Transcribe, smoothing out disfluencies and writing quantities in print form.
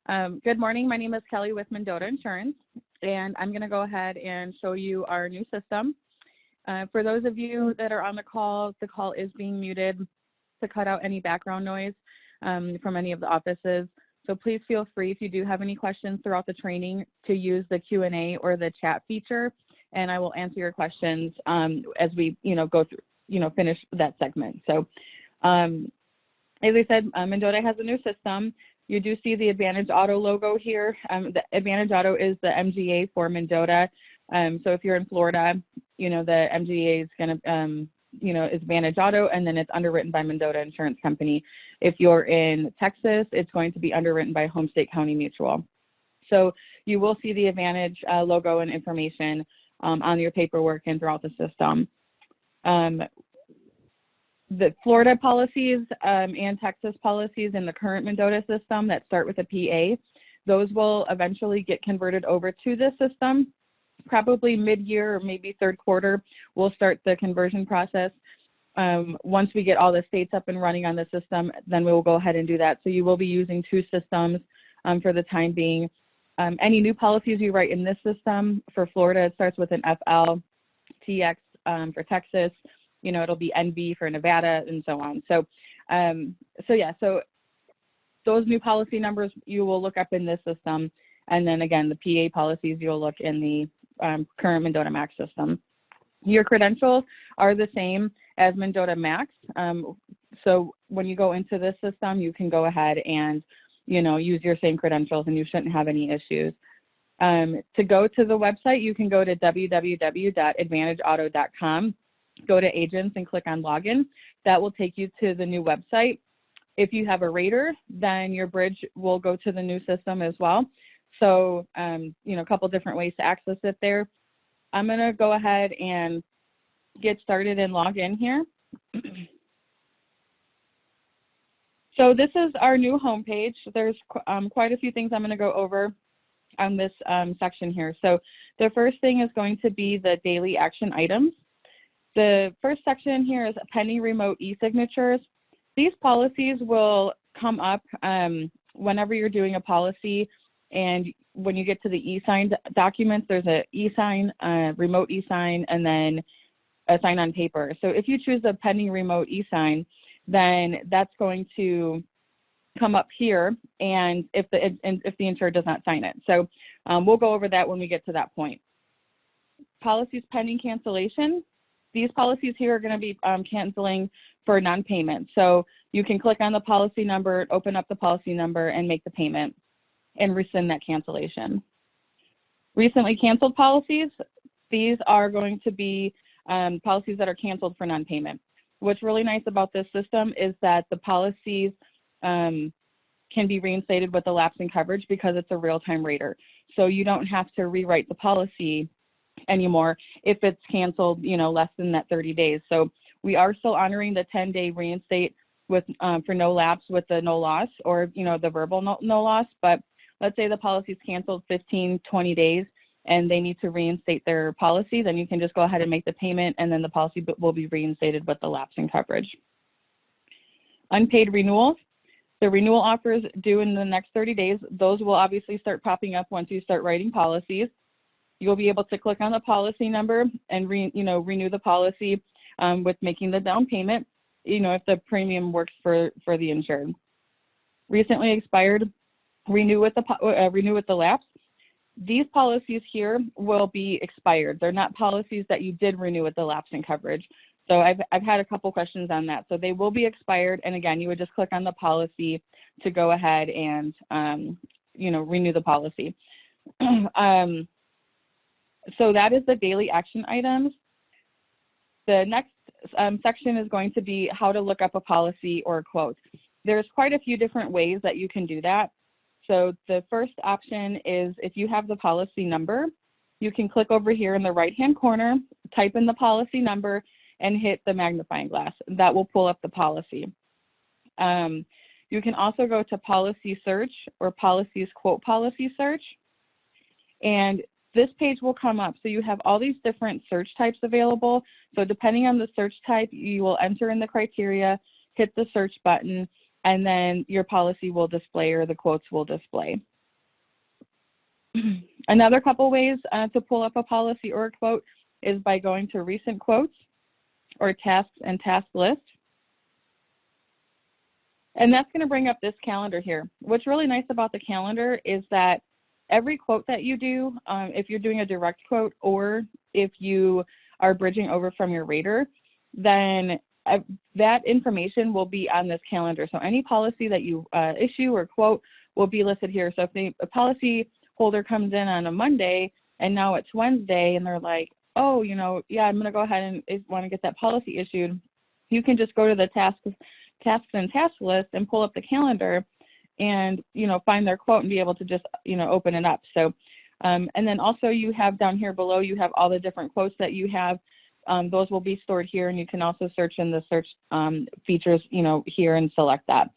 Good morning. My name is Kelly with Mendota Insurance, and I'm going to go ahead and show you our new system. For those of you that are on the call is being muted to cut out any background noise from any of the offices. So please feel free, if you do have any questions throughout the training, to use the Q&A or the chat feature, and I will answer your questions as we, go through, finish that segment. So, as I said, Mendota has a new system. You do see the Advantage Auto logo here. The Advantage Auto is the MGA for Mendota. So if you're in Florida, the MGA is going to, is Advantage Auto, and then it's underwritten by Mendota Insurance Company. If you're in Texas, it's going to be underwritten by Home State County Mutual. So you will see the Advantage logo and information on your paperwork and throughout the system. The Florida policies and Texas policies in the current Mendota system that start with a PA, those will eventually get converted over to this system. Probably mid-year or maybe third quarter, we'll start the conversion process. Once we get all the states up and running on the system, then we will go ahead and do that. So you will be using two systems for the time being. Any new policies you write in this system, for Florida, it starts with an FL, TX for Texas, it'll be NV for Nevada, and so on. So those new policy numbers you will look up in this system. And then again, the PA policies you'll look in the current Mendota Max system. Your credentials are the same as Mendota Max. So when you go into this system, you can go ahead and, use your same credentials and you shouldn't have any issues. To go to the website, you can go to www.advantageauto.com, go to agents and click on login. That will take you to the new website. If you have a rater, then your bridge will go to the new system as well. So, a couple different ways to access it there. I'm going to go ahead and get started and log in here. So this is our new homepage. There's quite a few things I'm going to go over on this section here. So the first thing is going to be the daily action items. The first section here is pending remote e-signatures. These policies will come up whenever you're doing a policy, and when you get to the e-sign documents, there's a e-sign, remote e-sign, and then a sign on paper. So if you choose a pending remote e-sign, then that's going to come up here, and if the insured does not sign it. So we'll go over that when we get to that point. Policies pending cancellation. These policies here are going to be canceling for non-payment. So you can click on the policy number, open up the policy number, and make the payment and rescind that cancellation. Recently canceled policies, these are going to be policies that are canceled for non-payment. What's really nice about this system is that the policies can be reinstated with the lapse in coverage because it's a real-time rater. So you don't have to rewrite the policy anymore if it's canceled, less than that 30 days. So we are still honoring the 10-day reinstate with for no lapse with the no loss, or the verbal no loss. But let's say the policy is canceled 15, 20 days and they need to reinstate their policy, then you can just go ahead and make the payment, and then the policy will be reinstated with the lapse in coverage. Unpaid renewals. The renewal offers due in the next 30 days, those will obviously start popping up once you start writing policies. You'll be able to click on the policy number and renew the policy with making the down payment, if the premium works for the insured. Recently expired, renew with the lapse. These policies here will be expired. They're not policies that you did renew with the lapse in coverage. So I've had a couple questions on that. So they will be expired, and again, you would just click on the policy to go ahead and renew the policy. So that is the daily action items. The next section is going to be how to look up a policy or a quote. There's quite a few different ways that you can do that. So the first option is, if you have the policy number, you can click over here in the right-hand corner, type in the policy number, and hit the magnifying glass. That will pull up the policy. You can also go to policy search or policies quote policy search, and this page will come up. So you have all these different search types available. So depending on the search type, you will enter in the criteria, hit the search button, and then your policy will display, or the quotes will display. Another couple ways to pull up a policy or a quote is by going to recent quotes or tasks and task list. And that's going to bring up this calendar here. What's really nice about the calendar is that every quote that you do, if you're doing a direct quote or if you are bridging over from your rater, then that information will be on this calendar. So any policy that you issue or quote will be listed here. So if a policy holder comes in on a Monday and now it's Wednesday and they're like, oh, you know, yeah, I'm going to go ahead and want to get that policy issued, you can just go to the tasks and task list and pull up the calendar and, you know, find their quote and be able to just, you know, open it up. So, and then also you have down here below, you have all the different quotes that you have. Those will be stored here, and you can also search in the search features, you know, here and select that.